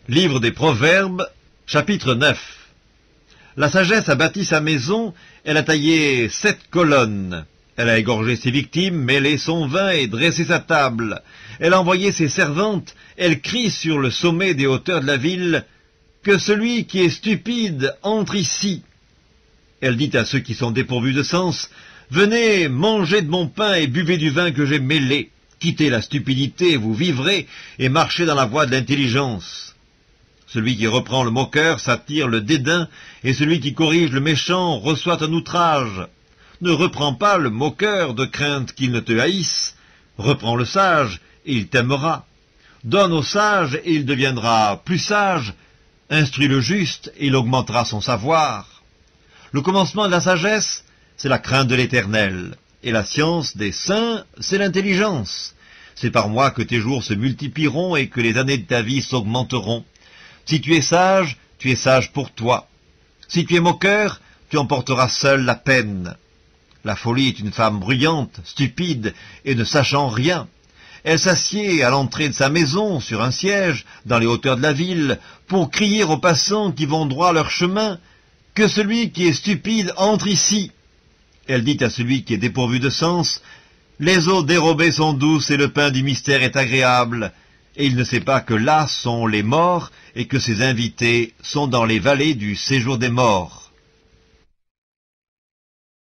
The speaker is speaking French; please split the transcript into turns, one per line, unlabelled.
Livre des Proverbes, chapitre 9. La sagesse a bâti sa maison, elle a taillé 7 colonnes. Elle a égorgé ses victimes, mêlé son vin et dressé sa table. Elle a envoyé ses servantes, elle crie sur le sommet des hauteurs de la ville, « Que celui qui est stupide entre ici !» Elle dit à ceux qui sont dépourvus de sens, « Venez, mangez de mon pain et buvez du vin que j'ai mêlé. Quittez la stupidité, vous vivrez, et marchez dans la voie de l'intelligence. » Celui qui reprend le moqueur s'attire le dédain, et celui qui corrige le méchant reçoit un outrage. Ne reprends pas le moqueur de crainte qu'il ne te haïsse. Reprends le sage, et il t'aimera. Donne au sage, et il deviendra plus sage. Instruis le juste, et il augmentera son savoir. Le commencement de la sagesse, c'est la crainte de l'Éternel, et la science des saints, c'est l'intelligence. C'est par moi que tes jours se multiplieront et que les années de ta vie s'augmenteront. Si tu es sage pour toi. Si tu es moqueur, tu emporteras seul la peine. La folie est une femme bruyante, stupide et ne sachant rien. Elle s'assied à l'entrée de sa maison, sur un siège, dans les hauteurs de la ville, pour crier aux passants qui vont droit leur chemin, « Que celui qui est stupide entre ici !» Elle dit à celui qui est dépourvu de sens, « Les eaux dérobées sont douces et le pain du mystère est agréable. » Et il ne sait pas que là sont les morts et que ses invités sont dans les vallées du séjour des morts.